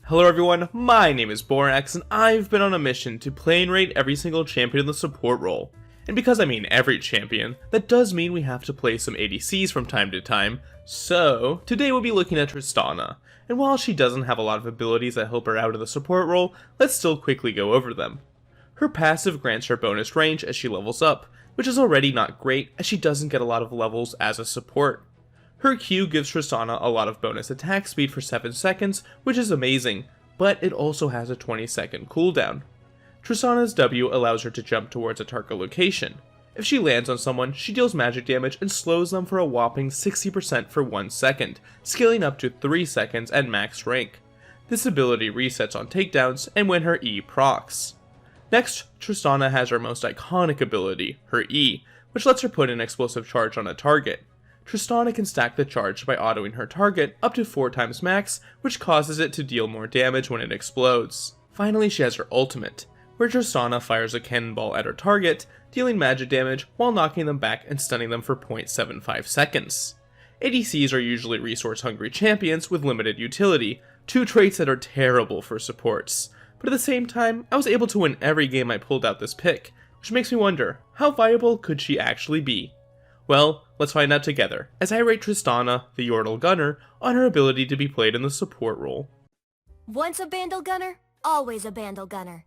Hello everyone, my name is Borax and I've been on a mission to play and rate every single champion in the support role. And because I mean every champion, that does mean we have to play some ADCs from time to time, so today we'll be looking at Tristana. And while she doesn't have a lot of abilities that help her out in the support role, let's still quickly go over them. Her passive grants her bonus range as she levels up, which is already not great as she doesn't get a lot of levels as a support. Her Q gives Tristana a lot of bonus attack speed for 7 seconds, which is amazing, but it also has a 20-second cooldown. Tristana's W allows her to jump towards a target location. If she lands on someone, she deals magic damage and slows them for a whopping 60% for 1 second, scaling up to 3 seconds at max rank. This ability resets on takedowns and when her E procs. Next, Tristana has her most iconic ability, her E, which lets her put an explosive charge on a target. Tristana can stack the charge by autoing her target up to 4 times max, which causes it to deal more damage when it explodes. Finally, she has her ultimate, where Tristana fires a cannonball at her target, dealing magic damage while knocking them back and stunning them for 0.75 seconds. ADCs are usually resource-hungry champions with limited utility, 2 traits that are terrible for supports. But at the same time, I was able to win every game I pulled out this pick, which makes me wonder, how viable could she actually be? Well, let's find out together, as I rate Tristana, the Yordle Gunner, on her ability to be played in the support role. Once a Bandle Gunner, always a Bandle Gunner.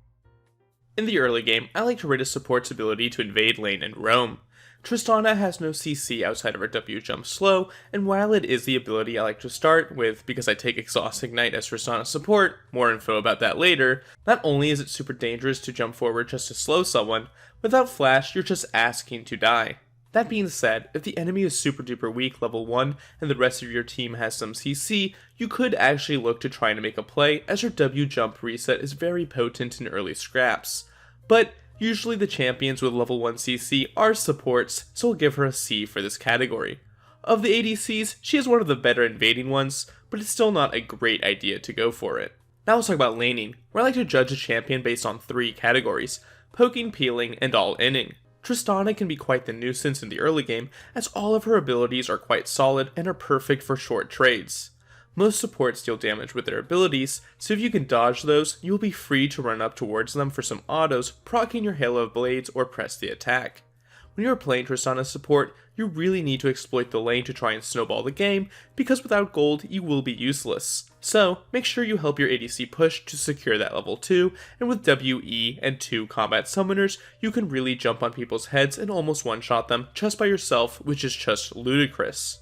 In the early game, I like to rate a support's ability to invade lane and roam. Tristana has no CC outside of her W jump slow, and while it is the ability I like to start with because I take Exhaust Ignite as Tristana support, more info about that later, not only is it super dangerous to jump forward just to slow someone, without Flash you're just asking to die. That being said, if the enemy is super duper weak level 1 and the rest of your team has some CC, you could actually look to try to make a play as her W jump reset is very potent in early scraps. But usually the champions with level 1 CC are supports, so I'll give her a C for this category. Of the ADCs, she is one of the better invading ones, but it's still not a great idea to go for it. Now let's talk about laning, where I like to judge a champion based on 3 categories: poking, peeling, and all-inning. Tristana can be quite the nuisance in the early game, as all of her abilities are quite solid and are perfect for short trades. Most supports deal damage with their abilities, so if you can dodge those, you will be free to run up towards them for some autos, proccing your Hail of Blades or press the attack. When you are playing Tristana support, you really need to exploit the lane to try and snowball the game, because without gold, you will be useless. So, make sure you help your ADC push to secure that level 2, and with WE and 2 combat summoners, you can really jump on people's heads and almost one-shot them just by yourself, which is just ludicrous.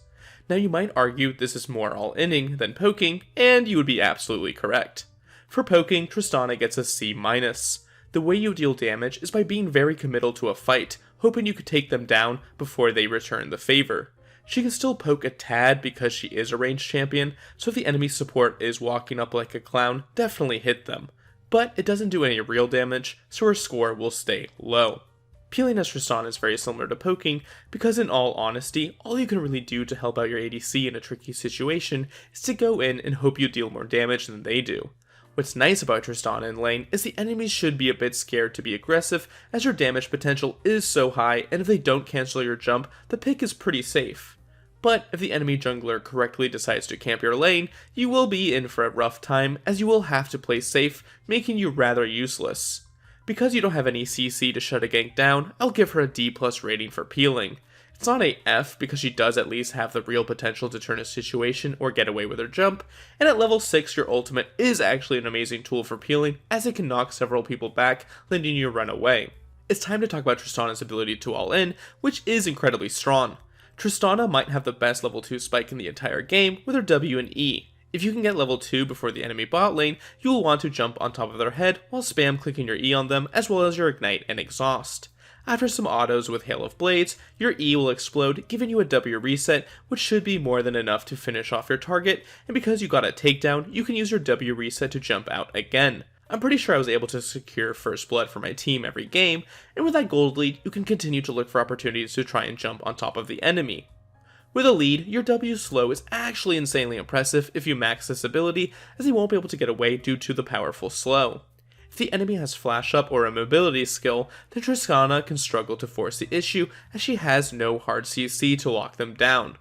Now you might argue this is more all-inning than poking, and you would be absolutely correct. For poking, Tristana gets a C-. The way you deal damage is by being very committal to a fight, hoping you could take them down before they return the favor. She can still poke a tad because she is a ranged champion, so if the enemy support is walking up like a clown, definitely hit them. But it doesn't do any real damage, so her score will stay low. Peeling as Tristana is very similar to poking, because in all honesty, all you can really do to help out your ADC in a tricky situation is to go in and hope you deal more damage than they do. What's nice about Tristana in lane is the enemies should be a bit scared to be aggressive, as your damage potential is so high, and if they don't cancel your jump, the pick is pretty safe. But if the enemy jungler correctly decides to camp your lane, you will be in for a rough time, as you will have to play safe, making you rather useless. Because you don't have any CC to shut a gank down, I'll give her a D+ rating for peeling. It's not a F because she does at least have the real potential to turn a situation or get away with her jump, and at level 6 your ultimate is actually an amazing tool for peeling as it can knock several people back, letting you run away. It's time to talk about Tristana's ability to all-in, which is incredibly strong. Tristana might have the best level 2 spike in the entire game with her W and E. If you can get level 2 before the enemy bot lane, you will want to jump on top of their head while spam clicking your E on them as well as your Ignite and Exhaust. After some autos with Hail of Blades, your E will explode, giving you a W reset, which should be more than enough to finish off your target, and because you got a takedown, you can use your W reset to jump out again. I'm pretty sure I was able to secure first blood for my team every game, and with that gold lead, you can continue to look for opportunities to try and jump on top of the enemy. With a lead, your W slow is actually insanely impressive if you max this ability, as he won't be able to get away due to the powerful slow. If the enemy has flash up or a mobility skill, then Tristana can struggle to force the issue as she has no hard CC to lock them down.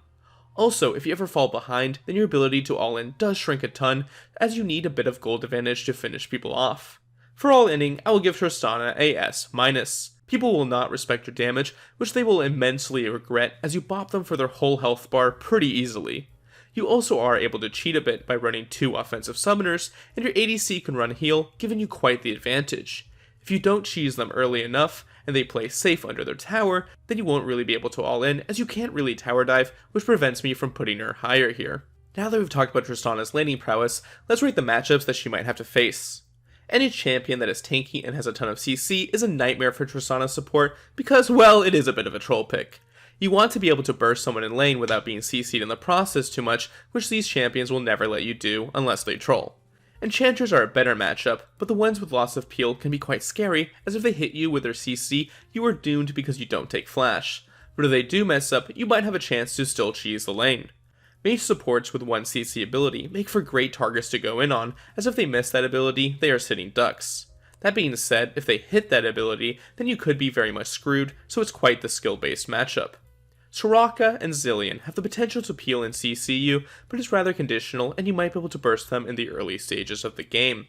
Also, if you ever fall behind, then your ability to all-in does shrink a ton, as you need a bit of gold advantage to finish people off. For all-inning, I will give Tristana a S-. People will not respect your damage, which they will immensely regret as you bop them for their whole health bar pretty easily. You also are able to cheat a bit by running 2 offensive summoners, and your ADC can run heal, giving you quite the advantage. If you don't cheese them early enough, and they play safe under their tower, then you won't really be able to all-in, as you can't really tower dive, which prevents me from putting her higher here. Now that we've talked about Tristana's laning prowess, let's rate the matchups that she might have to face. Any champion that is tanky and has a ton of CC is a nightmare for Tristana Support because, well, it is a bit of a troll pick. You want to be able to burst someone in lane without being CC'd in the process too much, which these champions will never let you do unless they troll. Enchanters are a better matchup, but the ones with loss of peel can be quite scary, as if they hit you with their CC, you are doomed because you don't take flash. But if they do mess up, you might have a chance to still cheese the lane. Mage supports with 1 CC ability make for great targets to go in on, as if they miss that ability, they are sitting ducks. That being said, if they hit that ability, then you could be very much screwed, so it's quite the skill-based matchup. Soraka and Zilean have the potential to peel and CC you, but it's rather conditional and you might be able to burst them in the early stages of the game.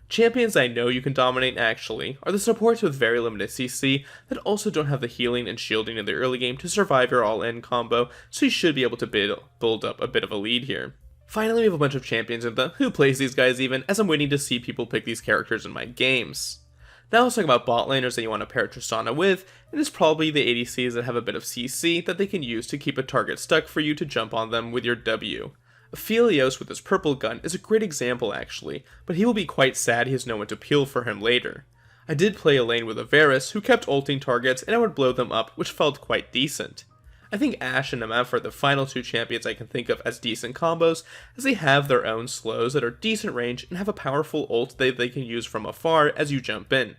Champions I know you can dominate actually are the supports with very limited CC that also don't have the healing and shielding in the early game to survive your all-in combo, so you should be able to build up a bit of a lead here. Finally, we have a bunch of champions in the who plays these guys even, as I'm waiting to see people pick these characters in my games. Now let's talk about bot laners that you want to pair Tristana with, and it's probably the ADCs that have a bit of CC that they can use to keep a target stuck for you to jump on them with your W. Aphelios with his purple gun is a great example actually, but he will be quite sad he has no one to peel for him later. I did play a lane with a Varus who kept ulting targets and I would blow them up, which felt quite decent. I think Ashe and MF are the final 2 champions I can think of as decent combos, as they have their own slows that are decent range and have a powerful ult that they can use from afar as you jump in.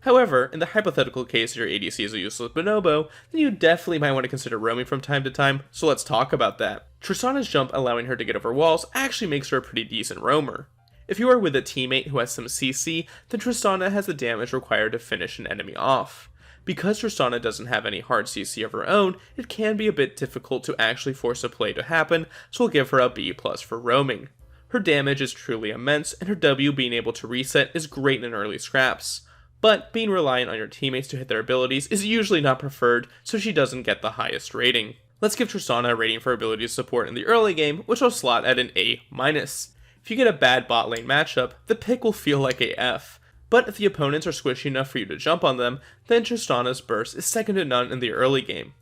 However, in the hypothetical case your ADC is a useless bonobo, then you definitely might want to consider roaming from time to time, so let's talk about that. Tristana's jump allowing her to get over walls actually makes her a pretty decent roamer. If you are with a teammate who has some CC, then Tristana has the damage required to finish an enemy off. Because Tristana doesn't have any hard CC of her own, it can be a bit difficult to actually force a play to happen, so we'll give her a B+ for roaming. Her damage is truly immense, and her W being able to reset is great in early scraps. But being reliant on your teammates to hit their abilities is usually not preferred, so she doesn't get the highest rating. Let's give Tristana a rating for ability support in the early game, which will slot at an A-. If you get a bad bot lane matchup, the pick will feel like a F. But if the opponents are squishy enough for you to jump on them, then Tristana's burst is second to none in the early game.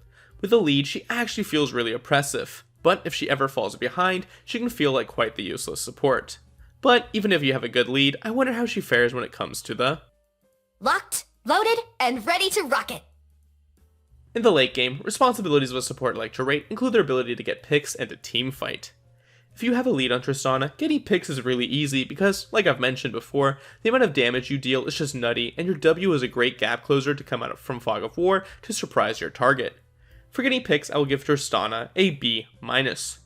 With a lead, she actually feels really oppressive, but if she ever falls behind, she can feel like quite the useless support. But even if you have a good lead, I wonder how she fares when it comes to the Locked, loaded, and ready to rocket. In the late game, responsibilities of a support like to rate include their ability to get picks and a team fight. If you have a lead on Tristana, getting picks is really easy because, like I've mentioned before, the amount of damage you deal is just nutty, and your W is a great gap closer to come out from Fog of War to surprise your target. For getting picks, I will give Tristana a B-.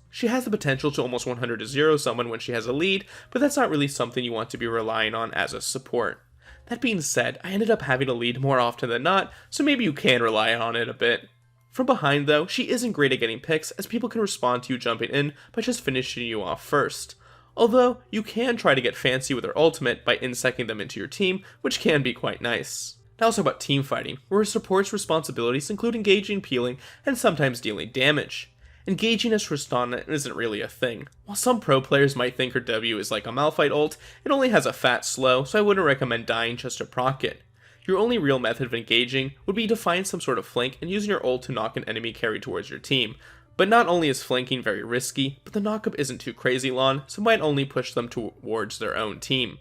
She has the potential to almost 100-0 someone when she has a lead, but that's not really something you want to be relying on as a support. That being said, I ended up having a lead more often than not, so maybe you can rely on it a bit. From behind though, she isn't great at getting picks, as people can respond to you jumping in by just finishing you off first. Although, you can try to get fancy with her ultimate by insecting them into your team, which can be quite nice. Now let's talk about team fighting, where her support's responsibilities include engaging, peeling, and sometimes dealing damage. Engaging as Tristana isn't really a thing. While some pro players might think her W is like a Malphite ult, it only has a fat slow, so I wouldn't recommend dying just to proc it. Your only real method of engaging would be to find some sort of flank and using your ult to knock an enemy carry towards your team. But not only is flanking very risky, but the knockup isn't too crazy long, so might only push them towards their own team.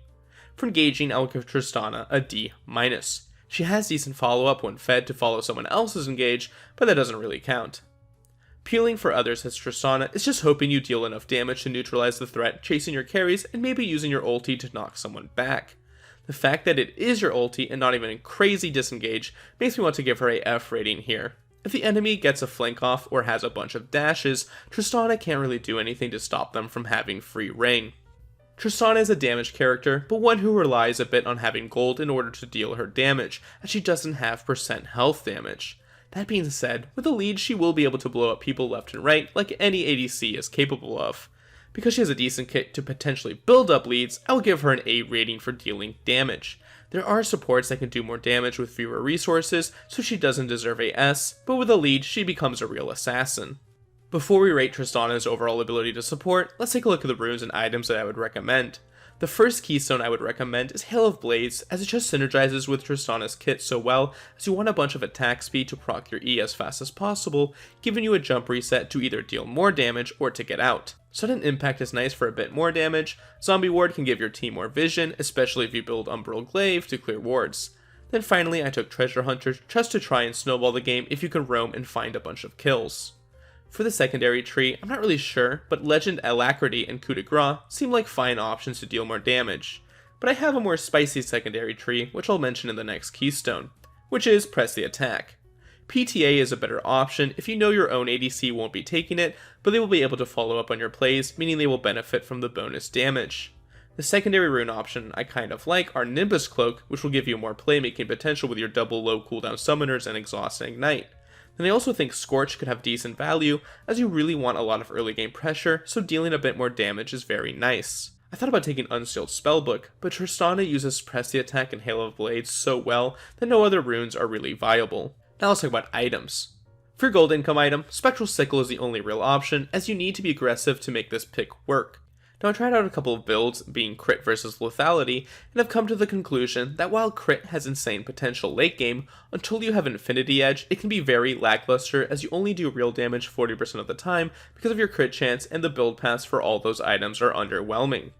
For engaging, I'll give Tristana a D-. She has decent follow-up when fed to follow someone else's engage, but that doesn't really count. Peeling for others as Tristana is just hoping you deal enough damage to neutralize the threat, chasing your carries, and maybe using your ulti to knock someone back. The fact that it is your ulti and not even a crazy disengage makes me want to give her a F rating here. If the enemy gets a flank off or has a bunch of dashes, Tristana can't really do anything to stop them from having free reign. Tristana is a damage character, but one who relies a bit on having gold in order to deal her damage, as she doesn't have % health damage. That being said, with a lead she will be able to blow up people left and right like any ADC is capable of. Because she has a decent kit to potentially build up leads, I will give her an A rating for dealing damage. There are supports that can do more damage with fewer resources, so she doesn't deserve a S, but with a lead she becomes a real assassin. Before we rate Tristana's overall ability to support, let's take a look at the runes and items that I would recommend. The first keystone I would recommend is Hail of Blades, as it just synergizes with Tristana's kit so well, as you want a bunch of attack speed to proc your E as fast as possible, giving you a jump reset to either deal more damage or to get out. Sudden Impact is nice for a bit more damage. Zombie Ward can give your team more vision, especially if you build Umbral Glaive to clear wards. Then finally I took Treasure Hunter just to try and snowball the game if you can roam and find a bunch of kills. For the secondary tree, I'm not really sure, but Legend Alacrity and Coup de Grace seem like fine options to deal more damage. But I have a more spicy secondary tree, which I'll mention in the next keystone, which is Press the Attack. PTA is a better option if you know your own ADC won't be taking it, but they will be able to follow up on your plays, meaning they will benefit from the bonus damage. The secondary rune option I kind of like are Nimbus Cloak, which will give you more playmaking potential with your double low cooldown summoners and Exhaust and Ignite. And I also think Scorch could have decent value, as you really want a lot of early game pressure, so dealing a bit more damage is very nice. I thought about taking Unsealed Spellbook, but Tristana uses Press the Attack and Hail of Blades so well that no other runes are really viable. Now let's talk about items. For your gold income item, Spectral Sickle is the only real option, as you need to be aggressive to make this pick work. Now I tried out a couple of builds, being crit versus lethality, and have come to the conclusion that while crit has insane potential late game, until you have Infinity Edge, it can be very lackluster as you only do real damage 40% of the time because of your crit chance, and the build paths for all those items are underwhelming.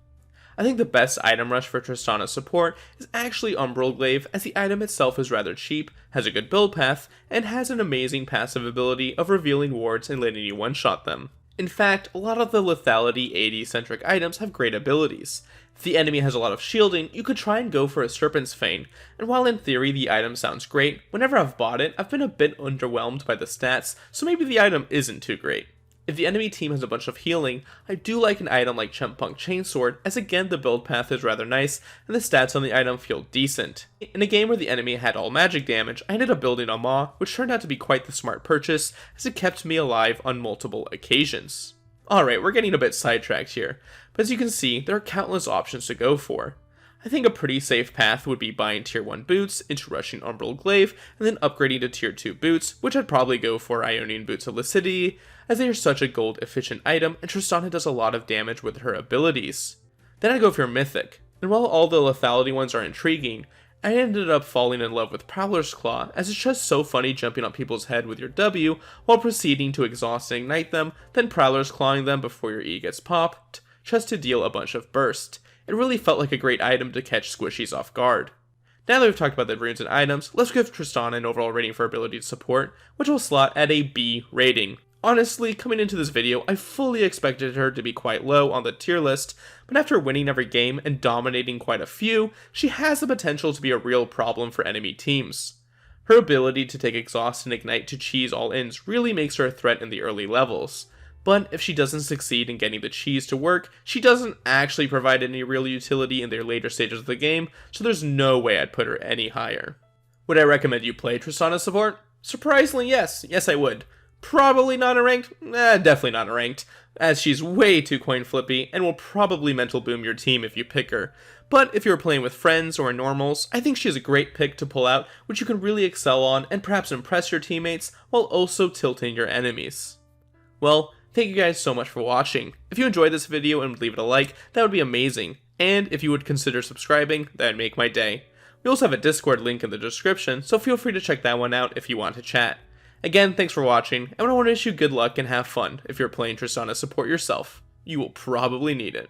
I think the best item rush for Tristana Support is actually Umbral Glaive, as the item itself is rather cheap, has a good build path, and has an amazing passive ability of revealing wards and letting you one-shot them. In fact, a lot of the lethality AD-centric items have great abilities. If the enemy has a lot of shielding, you could try and go for a Serpent's Fane, and while in theory the item sounds great, whenever I've bought it, I've been a bit underwhelmed by the stats, so maybe the item isn't too great. If the enemy team has a bunch of healing, I do like an item like Chempunk Chainsword, as again the build path is rather nice, and the stats on the item feel decent. In a game where the enemy had all magic damage, I ended up building a Maw, which turned out to be quite the smart purchase, as it kept me alive on multiple occasions. Alright, we're getting a bit sidetracked here, but as you can see, there are countless options to go for. I think a pretty safe path would be buying tier 1 boots into rushing Umbral Glaive, and then upgrading to tier 2 boots, which I'd probably go for Ionian Boots of Lucidity, as they are such a gold efficient item, and Tristana does a lot of damage with her abilities. Then I'd go for Mythic, and while all the lethality ones are intriguing, I ended up falling in love with Prowler's Claw, as it's just so funny jumping on people's head with your W, while proceeding to exhaust and ignite them, then Prowler's Clawing them before your E gets popped, just to deal a bunch of burst. It really felt like a great item to catch squishies off guard. Now that we've talked about the runes and items, let's give Tristana an overall rating for ability to support, which will slot at a B rating. Honestly, coming into this video, I fully expected her to be quite low on the tier list, but after winning every game and dominating quite a few, she has the potential to be a real problem for enemy teams. Her ability to take Exhaust and Ignite to cheese all ins really makes her a threat in the early levels. But if she doesn't succeed in getting the cheese to work, she doesn't actually provide any real utility in their later stages of the game, so there's no way I'd put her any higher. Would I recommend you play Tristana Support? Surprisingly, yes. Yes, I would. Probably not a ranked? Definitely not a ranked, as she's way too coin flippy and will probably mental boom your team if you pick her. But if you're playing with friends or normals, I think she's a great pick to pull out, which you can really excel on and perhaps impress your teammates while also tilting your enemies. Well, thank you guys so much for watching. If you enjoyed this video and would leave it a like, that would be amazing. And if you would consider subscribing, that would make my day. We also have a Discord link in the description, so feel free to check that one out if you want to chat. Again, thanks for watching, and I want to wish you good luck and have fun if you're playing Tristana Support yourself. You will probably need it.